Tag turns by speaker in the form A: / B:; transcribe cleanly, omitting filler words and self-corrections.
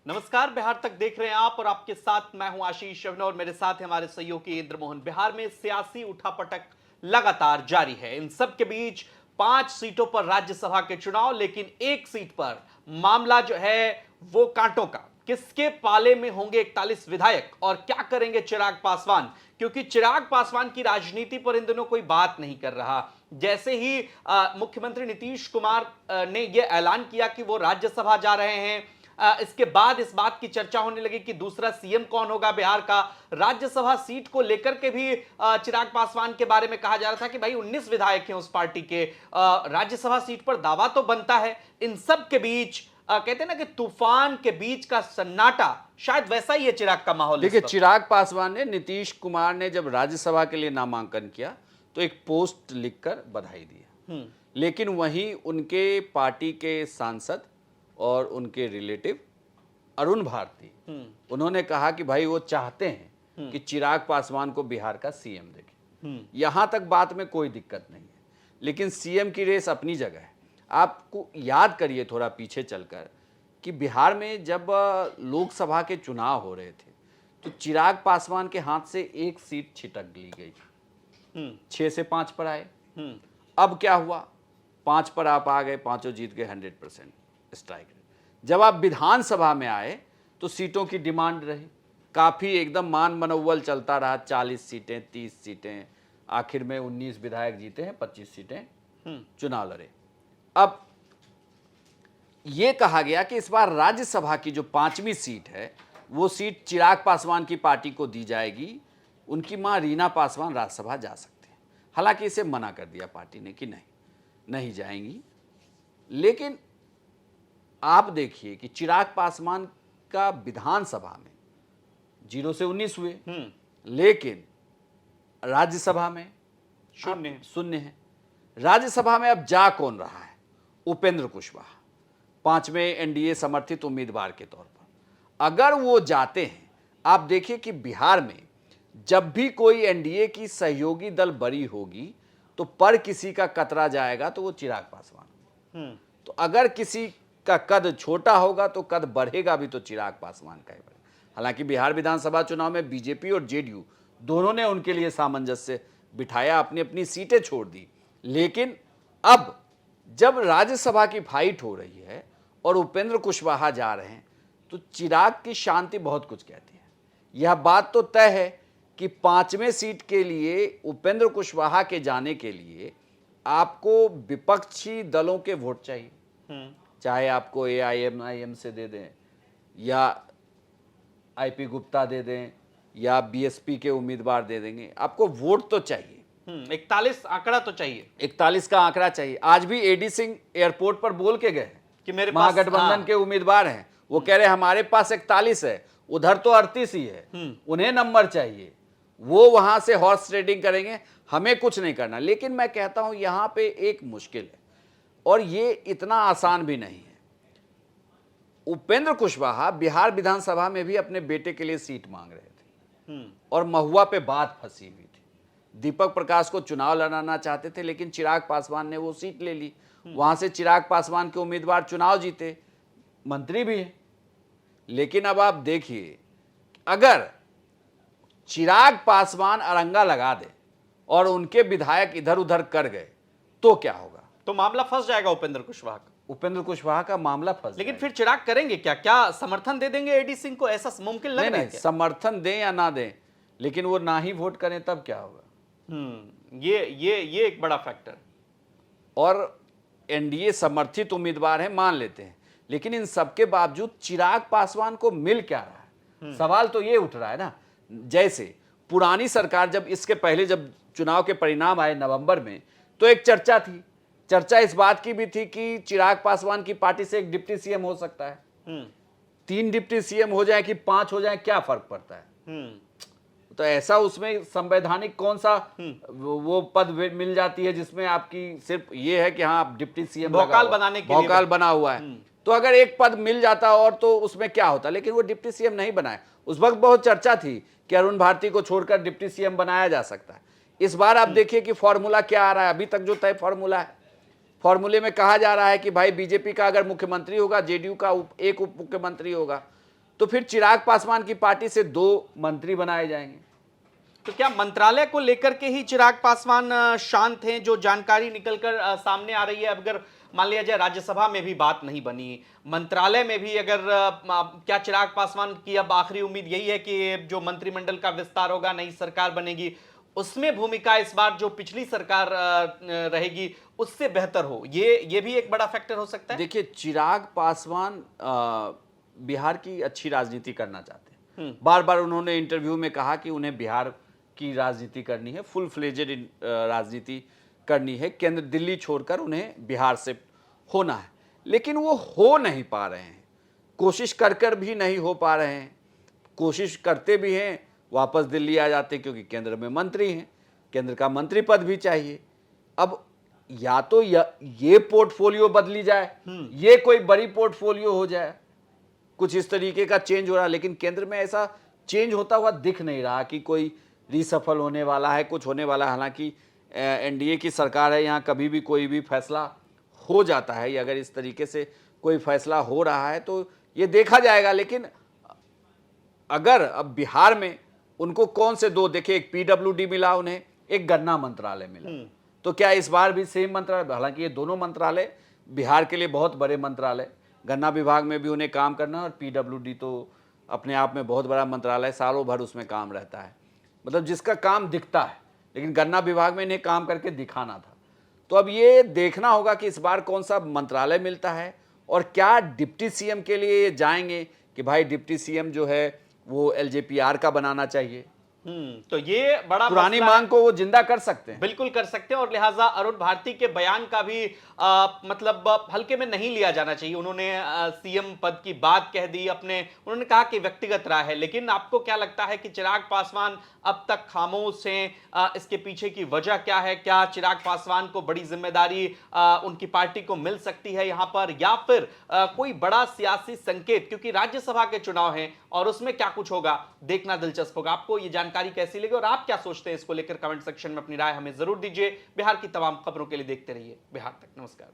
A: नमस्कार, बिहार तक देख रहे हैं आप और आपके साथ मैं हूं आशीष शवना और मेरे साथ हमारे सहयोगी इंद्र मोहन। बिहार में सियासी उठापटक लगातार जारी है। इन सब के बीच 5 सीटों पर राज्यसभा के चुनाव, लेकिन एक सीट पर मामला जो है वो कांटों का। किसके पाले में होंगे 41 विधायक और क्या करेंगे चिराग पासवान? क्योंकि चिराग पासवान की राजनीति पर इन दिनों कोई बात नहीं कर रहा। जैसे ही मुख्यमंत्री नीतीश कुमार ने यह ऐलान किया कि वो राज्यसभा जा रहे हैं, इसके बाद इस बात की चर्चा होने लगी कि दूसरा सीएम कौन होगा बिहार का। राज्यसभा सीट को लेकर के भी चिराग पासवान के बारे में कहा जा रहा था कि भाई 19 विधायक हैं उस पार्टी के, राज्यसभा सीट पर दावा तो बनता है। इन सब के बीच कहते हैं ना कि तूफान के बीच का सन्नाटा, शायद वैसा ही है चिराग का माहौल।
B: देखिए, चिराग पासवान ने नीतीश कुमार ने जब राज्यसभा के लिए नामांकन किया तो एक पोस्ट लिखकर बधाई दी, लेकिन वहीं उनके पार्टी के सांसद और उनके रिलेटिव अरुण भारती, उन्होंने कहा कि भाई वो चाहते हैं कि चिराग पासवान को बिहार का सीएम देखें। यहां तक बात में कोई दिक्कत नहीं है, लेकिन सीएम की रेस अपनी जगह है। आपको याद करिए थोड़ा पीछे चलकर कि बिहार में जब लोकसभा के चुनाव हो रहे थे तो चिराग पासवान के हाथ से एक सीट छिटक ली गई, 6 से 5 पर आए। अब क्या हुआ, 5 पर आप आ गए, पांचों जीत गए 100% स्ट्राइक रेट। जब आप विधानसभा में आए तो सीटों की डिमांड रही, काफी एकदम मान मनोवल चलता रहा, 40 सीटें 30 सीटें, आखिर में 19 विधायक जीते हैं, 25 सीटें चुनाव लड़े। अब यह कहा गया कि इस बार राज्यसभा की जो 5वीं सीट है वो सीट चिराग पासवान की पार्टी को दी जाएगी। उनकी मां रीना पासवान राज्यसभा जा सकते हैं। हालांकि इसे मना कर दिया पार्टी ने कि नहीं जाएंगी। लेकिन आप देखिए कि चिराग पासवान का विधानसभा में 0 से 19 हुए, लेकिन राज्यसभा में शून्य है। राज्यसभा में अब जा कौन रहा है? उपेंद्र कुशवाहा, 5वें एनडीए समर्थित उम्मीदवार के तौर पर। अगर वो जाते हैं, आप देखिए कि बिहार में जब भी कोई एनडीए की सहयोगी दल बड़ी होगी तो पर किसी का कतरा जाएगा तो वो चिराग पासवान। तो अगर किसी का कद छोटा होगा तो कद बढ़ेगा भी तो चिराग पासवान का ही बढ़ेगा। हालांकि बिहार विधानसभा चुनाव में बीजेपी और जेडीयू दोनों ने उनके लिए सामंजस्य बिठाया, अपनी अपनी सीटें छोड़ दी। लेकिन अब जब राज्यसभा की फाइट हो रही है और उपेंद्र कुशवाहा जा रहे हैं तो चिराग की शांति बहुत कुछ कहती है। यह बात तो तय है कि 5वें सीट के लिए उपेंद्र कुशवाहा के जाने के लिए आपको विपक्षी दलों के वोट चाहिए, चाहे आपको एआईएमआईएम से दे दें या आईपी गुप्ता दे दें या बीएसपी के उम्मीदवार दे देंगे, आपको वोट तो चाहिए।
A: 41 आंकड़ा तो चाहिए,
B: 41 का आंकड़ा चाहिए। आज भी एडी सिंह एयरपोर्ट पर बोल के गए
A: कि मेरे पास
B: महागठबंधन के उम्मीदवार हैं, वो कह रहे हमारे पास 41 है, उधर तो 38 ही है, उन्हें नंबर चाहिए, वो वहां से हॉर्स ट्रेडिंग करेंगे, हमें कुछ नहीं करना। लेकिन मैं कहता हूं यहां पे एक मुश्किल है और ये इतना आसान भी नहीं है। उपेंद्र कुशवाहा बिहार विधानसभा में भी अपने बेटे के लिए सीट मांग रहे थे और महुआ पे बात फंसी हुई थी। दीपक प्रकाश को चुनाव लड़ाना चाहते थे, लेकिन चिराग पासवान ने वो सीट ले ली। वहां से चिराग पासवान के उम्मीदवार चुनाव जीते, मंत्री भी हैं। लेकिन अब आप देखिए, अगर चिराग पासवान अरंगा लगा दे और उनके विधायक इधर उधर कर गए तो क्या होगा?
A: तो मामला फंस जाएगा उपेंद्र कुशवाहा का।
B: उपेंद्र कुशवाहा का मामला फंस
A: लेकिन
B: जाएगा।
A: फिर चिराग करेंगे क्या? क्या समर्थन दे देंगे एडी सिंह को? ऐसा मुमकिन लग रहा है क्या?
B: समर्थन दें या ना दें, लेकिन वो ना ही वोट करें तब क्या होगा?
A: ये एक बड़ा फैक्टर।
B: और एनडीए समर्थित उम्मीदवार हैं, मान लेते हैं, लेकिन इन सबके बावजूद चिराग पासवान को मिल क्या रहा है? सवाल तो ये उठ रहा है ना। जैसे पुरानी सरकार, जब इसके पहले जब चुनाव के परिणाम आए नवंबर में, तो एक चर्चा थी। चर्चा इस बात की भी थी कि चिराग पासवान की पार्टी से एक डिप्टी सीएम हो सकता है। 3 डिप्टी सीएम हो जाए कि 5 हो जाए, क्या फर्क पड़ता है? तो ऐसा उसमें संवैधानिक कौन सा वो पद मिल जाती है जिसमें आपकी सिर्फ ये है कि हाँ आप डिप्टी सीएम
A: भौकाल बनाने के लिए
B: भौकाल बना हुआ है। तो अगर एक पद मिल जाता और तो उसमें क्या होता? लेकिन वो डिप्टी सीएम नहीं बनाए। उस वक्त बहुत चर्चा थी कि अरुण भारती को छोड़कर डिप्टी सीएम बनाया जा सकता है। इस बार आप देखिए कि फॉर्मूला क्या आ रहा है। अभी तक जो तय फॉर्मूला है, फॉर्मूले में कहा जा रहा है कि भाई बीजेपी का अगर मुख्यमंत्री होगा, जेडीयू का एक उप मुख्यमंत्री होगा। तो फिर चिराग पासवान की पार्टी से 2 मंत्री बनाए जाएंगे।
A: तो क्या मंत्रालय को लेकर के ही चिराग पासवान शांत हैं, जो जानकारी निकलकर सामने आ रही है? अगर मान लिया जाए राज्यसभा में भी बात नहीं बनी, मंत्रालय में भी अगर क्या चिराग पासवान की अब आखिरी उम्मीद यही है कि जो मंत्रिमंडल का विस्तार होगा, नई सरकार बनेगी, उसमें भूमिका इस बार जो पिछली सरकार रहेगी उससे बेहतर हो? ये भी एक बड़ा फैक्टर हो सकता है।
B: देखिए, चिराग पासवान बिहार की अच्छी राजनीति करना चाहते हैं। बार बार उन्होंने इंटरव्यू में कहा कि उन्हें बिहार की राजनीति करनी है, फुल फ्लेजेड राजनीति करनी है, केंद्र दिल्ली छोड़कर उन्हें बिहार से होना है। लेकिन वो हो नहीं पा रहे हैं, कोशिश कर कर भी नहीं हो पा रहे हैं। कोशिश करते भी हैं, वापस दिल्ली आ जाते हैं, क्योंकि केंद्र में मंत्री हैं, केंद्र का मंत्री पद भी चाहिए। अब या तो ये पोर्टफोलियो बदली जाए, ये कोई बड़ी पोर्टफोलियो हो जाए, कुछ इस तरीके का चेंज हो रहा है, लेकिन केंद्र में ऐसा चेंज होता हुआ दिख नहीं रहा कि कोई रीसफल होने वाला है, कुछ होने वाला है। हालांकि एनडीए की सरकार है, यहाँ कभी भी कोई भी फैसला हो जाता है। अगर इस तरीके से कोई फैसला हो रहा है तो ये देखा जाएगा। लेकिन अगर अब बिहार में उनको कौन से 2 देखे, एक पीडब्ल्यूडी मिला उन्हें, एक गन्ना मंत्रालय मिला, तो क्या इस बार भी सेम मंत्रालय? हालांकि ये दोनों मंत्रालय बिहार के लिए बहुत बड़े मंत्रालय, गन्ना विभाग में भी उन्हें काम करना, और पीडब्ल्यूडी तो अपने आप में बहुत बड़ा मंत्रालय, सालों भर उसमें काम रहता है, मतलब जिसका काम दिखता है। लेकिन गन्ना विभाग में इन्हें काम करके दिखाना था। तो अब ये देखना होगा कि इस बार कौन सा मंत्रालय मिलता है, और क्या डिप्टी सीएम के लिए ये जाएंगे कि भाई डिप्टी सीएम जो है वो एलजेपीआर का बनाना चाहिए।
A: तो ये बड़ा
B: पुरानी
A: मसला
B: मांग
A: है।
B: को वो जिंदा कर सकते हैं,
A: बिल्कुल कर सकते हैं, और लिहाजा अरुण भारती के बयान का भी मतलब हल्के में नहीं लिया जाना चाहिए। उन्होंने सीएम पद की बात कह दी अपने, उन्होंने कहा कि व्यक्तिगत राय है। लेकिन आपको क्या लगता है कि चिराग पासवान अब तक खामोश हैं? इसके पीछे की वजह क्या है? क्या चिराग पासवान को बड़ी जिम्मेदारी उनकी पार्टी को मिल सकती है यहां पर, या फिर कोई बड़ा सियासी संकेत? क्योंकि राज्यसभा के चुनाव हैं और उसमें क्या कुछ होगा देखना दिलचस्प होगा। आपको ये जानकारी कैसी लगी और आप क्या सोचते हैं इसको लेकर? कमेंट सेक्शन में अपनी राय हमें जरूर दीजिए। बिहार की तमाम खबरों के लिए देखते रहिए बिहार तक। नमस्कार।